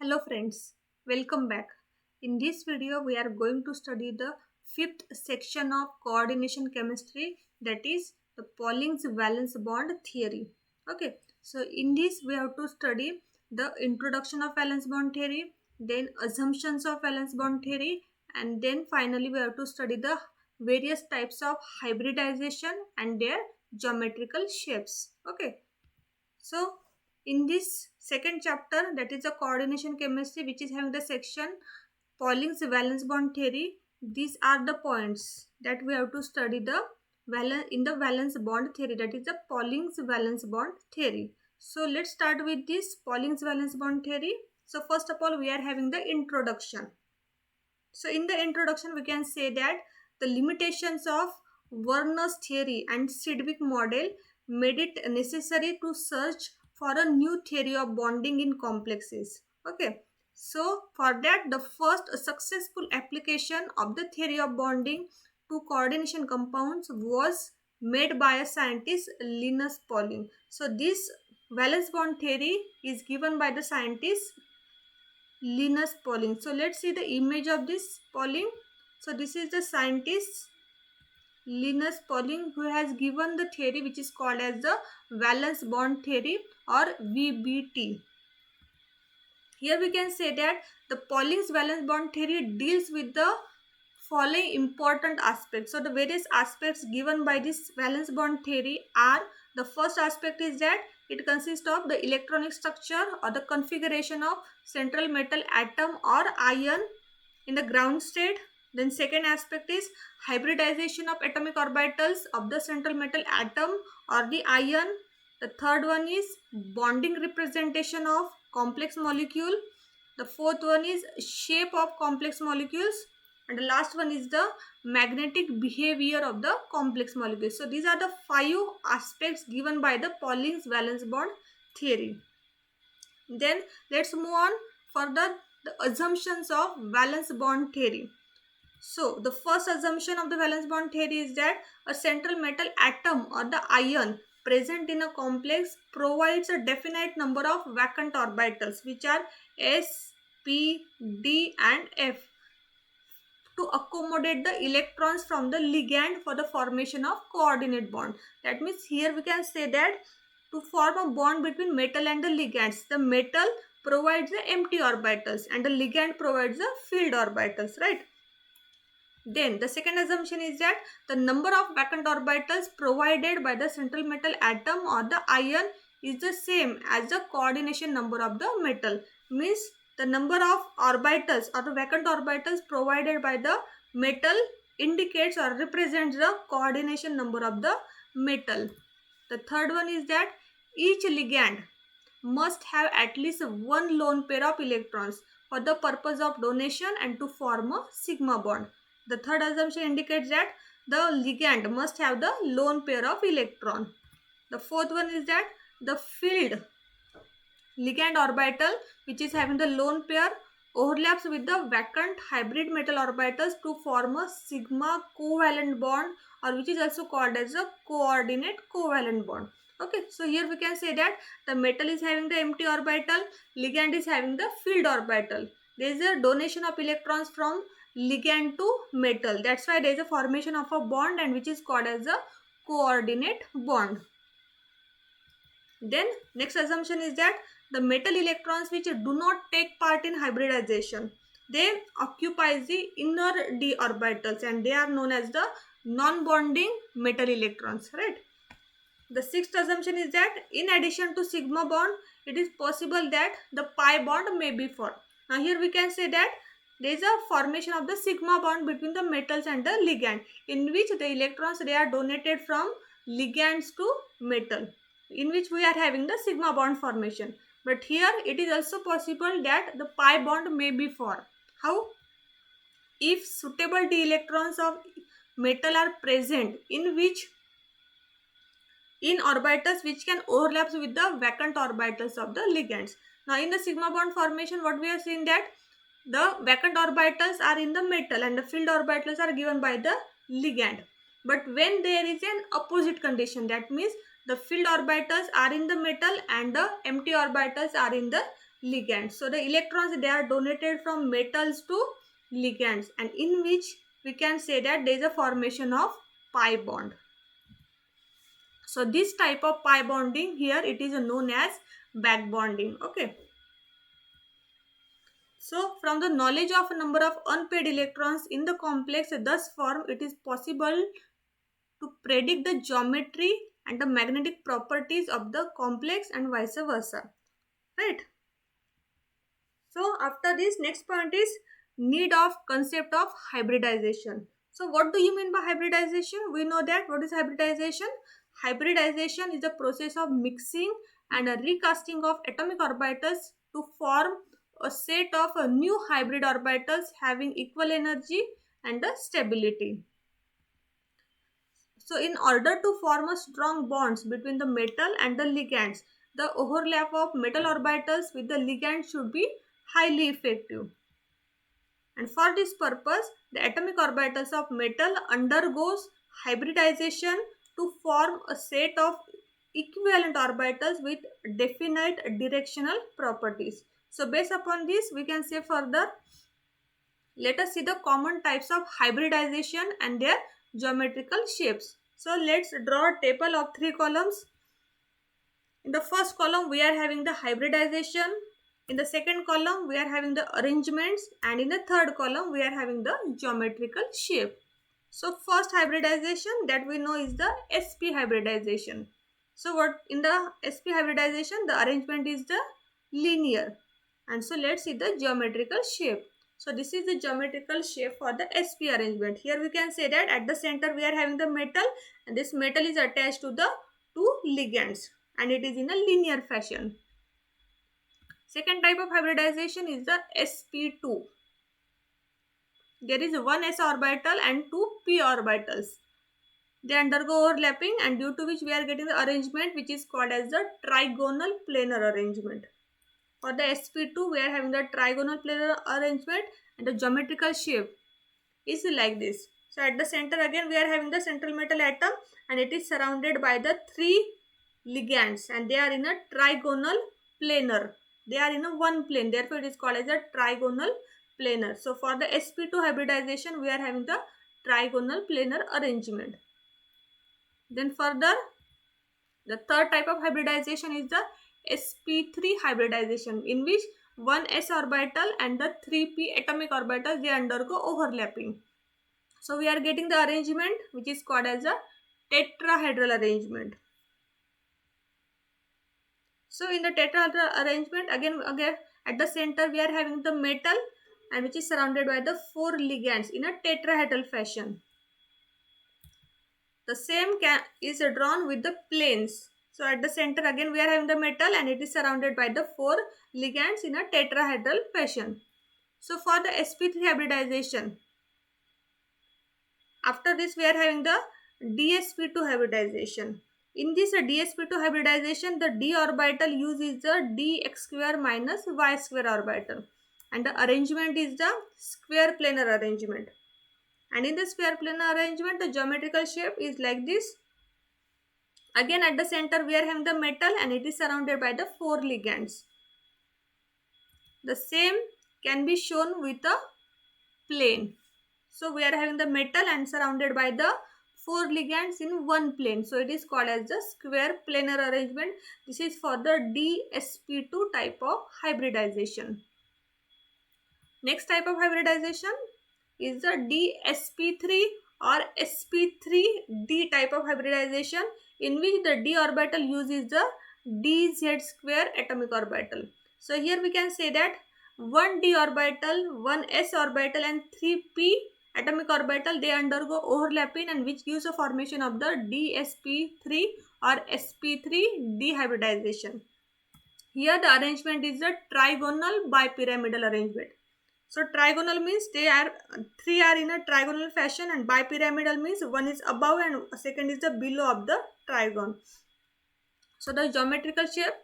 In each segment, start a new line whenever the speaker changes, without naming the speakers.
Hello friends, welcome back. In this video we are going to study the fifth section of coordination chemistry, that is the Pauling's valence bond theory. Okay, so in this we have to study the introduction of valence bond theory, then assumptions of valence bond theory, and then finally we have to study the various types of hybridization and their geometrical shapes. Okay, so in this second chapter, that is a coordination chemistry, which is having the section Pauling's valence bond theory, these are the points that we have to study the valence bond theory, that is the Pauling's valence bond theory. So let's start with this Pauling's valence bond theory. So first of all, we are having the introduction. So in the introduction, we can say that the limitations of Werner's theory and Sidgwick model made it necessary to search for a new theory of bonding in complexes. Okay, so for that, the first successful application of the theory of bonding to coordination compounds was made by a scientist, Linus Pauling. So this valence bond theory is given by the scientist Linus Pauling. So let's see the image of this Pauling. So this is the scientist Linus Pauling who has given the theory which is called as the valence bond theory or VBT. Here we can say that the Pauling's valence bond theory deals with the following important aspects. So the various aspects given by this valence bond theory are, the first aspect is that it consists of the electronic structure or the configuration of central metal atom or ion in the ground state. Then second aspect is hybridization of atomic orbitals of the central metal atom or the ion. The third one is bonding representation of complex molecule. The fourth one is shape of complex molecules. And the last one is the magnetic behavior of the complex molecules. So these are the 5 aspects given by the Pauling's valence bond theory. Then let's move on further the assumptions of valence bond theory. So the first assumption of the valence bond theory is that a central metal atom or the ion present in a complex provides a definite number of vacant orbitals, which are s, p, d and f, to accommodate the electrons from the ligand for the formation of coordinate bond. That means here we can say that to form a bond between metal and the ligands, the metal provides the empty orbitals and the ligand provides the filled orbitals, right? Then the second assumption is that the number of vacant orbitals provided by the central metal atom or the ion is the same as the coordination number of the metal. Means the number of orbitals or the vacant orbitals provided by the metal indicates or represents the coordination number of the metal. The third one is that each ligand must have at least one lone pair of electrons for the purpose of donation and to form a sigma bond. The third assumption indicates that the ligand must have the lone pair of electron. The fourth one is that the filled ligand orbital, which is having the lone pair, overlaps with the vacant hybrid metal orbitals to form a sigma covalent bond, or which is also called as a coordinate covalent bond. Okay, so here we can say that the metal is having the empty orbital, ligand is having the filled orbital. There is a donation of electrons from ligand to metal. That's why there is a formation of a bond and which is called as a coordinate bond. Then next assumption is that the metal electrons which do not take part in hybridization, they occupy the inner d orbitals and they are known as the non-bonding metal electrons, right? The sixth assumption is that in addition to sigma bond, it is possible that the pi bond may be formed. Now here we can say that there is a formation of the sigma bond between the metals and the ligand, in which the electrons they are donated from ligands to metal, in which we are having the sigma bond formation. But here it is also possible that the pi bond may be formed. How? If suitable d electrons of metal are present in orbitals which can overlap with the vacant orbitals of the ligands. Now in the sigma bond formation, what we have seen that the vacant orbitals are in the metal and the filled orbitals are given by the ligand. But when there is an opposite condition, that means the filled orbitals are in the metal and the empty orbitals are in the ligands. So the electrons, they are donated from metals to ligands, and in which we can say that there is a formation of pi bond. So this type of pi bonding here, it is known as back bonding. Okay. So from the knowledge of a number of unpaired electrons in the complex thus formed, it is possible to predict the geometry and the magnetic properties of the complex and vice versa. Right. So after this, next point is need of concept of hybridization. So what do you mean by hybridization? We know that what is hybridization? Hybridization is the process of mixing and a recasting of atomic orbitals to form a set of new hybrid orbitals having equal energy and stability. So in order to form a strong bonds between the metal and the ligands, the overlap of metal orbitals with the ligand should be highly effective. And for this purpose, the atomic orbitals of metal undergoes hybridization to form a set of equivalent orbitals with definite directional properties. So based upon this, we can say further, let us see the common types of hybridization and their geometrical shapes. So let's draw a table of 3 columns. In the first column, we are having the hybridization. In the second column, we are having the arrangements. And in the third column, we are having the geometrical shape. So first hybridization that we know is the sp hybridization. So what in the sp hybridization, the arrangement is the linear. And so let's see the geometrical shape. So this is the geometrical shape for the sp arrangement. Here we can say that at the center we are having the metal, and this metal is attached to the two ligands, and it is in a linear fashion. Second type of hybridization is the sp2. There is one s orbital and two p orbitals. They undergo overlapping, and due to which we are getting the arrangement which is called as the trigonal planar arrangement. For the sp2, we are having the trigonal planar arrangement, and the geometrical shape is like this. So at the center again we are having the central metal atom, and it is surrounded by the three ligands, and they are in a trigonal planar. They are in a one plane, therefore it is called as a trigonal planar. So for the sp2 hybridization, we are having the trigonal planar arrangement. Then further, the third type of hybridization is the sp3 hybridization, in which one s orbital and the 3p atomic orbitals, they undergo overlapping. So we are getting the arrangement which is called as a tetrahedral arrangement. So in the tetrahedral arrangement, again at the center we are having the metal, and which is surrounded by the four ligands in a tetrahedral fashion. The same is drawn with the planes. So at the center again we are having the metal, and it is surrounded by the four ligands in a tetrahedral fashion. So for the sp3 hybridization, after this we are having the dsp2 hybridization. In this dsp2 hybridization, the d orbital uses the dx square minus y square orbital, and the arrangement is the square planar arrangement. And in the square planar arrangement, the geometrical shape is like this. Again at the center we are having the metal, and it is surrounded by the four ligands. The same can be shown with a plane. So we are having the metal and surrounded by the four ligands in one plane. So it is called as the square planar arrangement. This is for the dsp2 type of hybridization. Next type of hybridization is the dsp3 or sp3d type of hybridization, in which the d orbital uses the dz square atomic orbital. So here we can say that one d orbital, one s orbital, and 3p atomic orbital, they undergo overlapping, and which gives a formation of the dsp3 or sp3d hybridization. Here the arrangement is the trigonal bipyramidal arrangement. So trigonal means three are in a trigonal fashion, and bipyramidal means one is above and second is the below of the trigon. So the geometrical shape.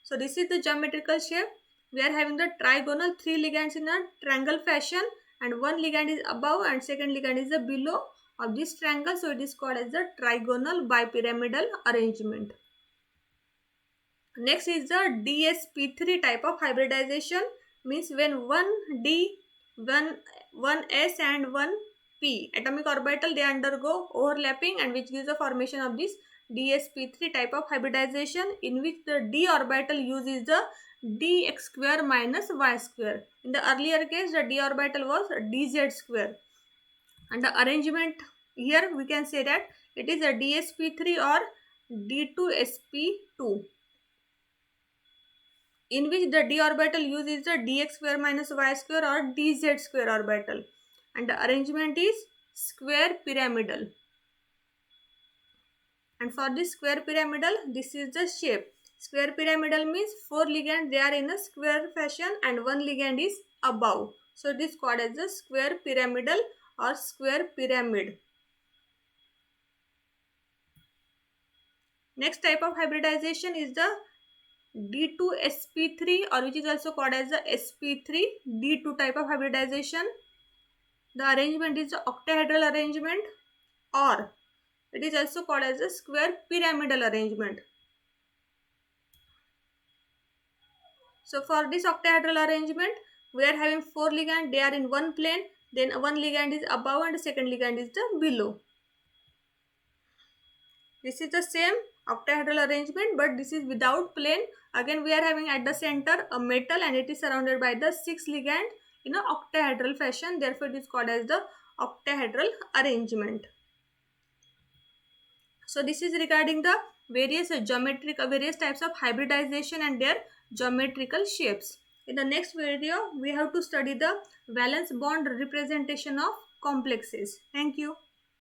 So this is the geometrical shape. We are having the trigonal, three ligands in a triangle fashion, and one ligand is above and second ligand is the below of this triangle. So it is called as the trigonal bipyramidal arrangement. Next is the dsp3 type of hybridization, means when one d, one s and one p atomic orbital, they undergo overlapping, and which gives the formation of this dsp3 type of hybridization, in which the d orbital uses the dx square minus y square. In the earlier case, the d orbital was dz square, and the arrangement here we can say that it is a dsp3 or d2sp2, in which the d orbital uses the dx square minus y square or dz square orbital, and the arrangement is square pyramidal. And for this square pyramidal, this is the shape. Square pyramidal means 4 ligands, they are in a square fashion, and one ligand is above, so it is called as the square pyramidal or square pyramid. Next type of hybridization is the D2sp3, or which is also called as the sp3 D2 type of hybridization. The arrangement is the octahedral arrangement, or it is also called as the square pyramidal arrangement. So for this octahedral arrangement, we are having 4 ligands, they are in one plane, then one ligand is above and the second ligand is the below. This is the same octahedral arrangement, but this is without plane. Again, we are having at the center a metal, and it is surrounded by the 6 ligand in a octahedral fashion. Therefore, it is called as the octahedral arrangement. So this is regarding the various various types of hybridization and their geometrical shapes. In the next video, we have to study the valence bond representation of complexes. Thank you.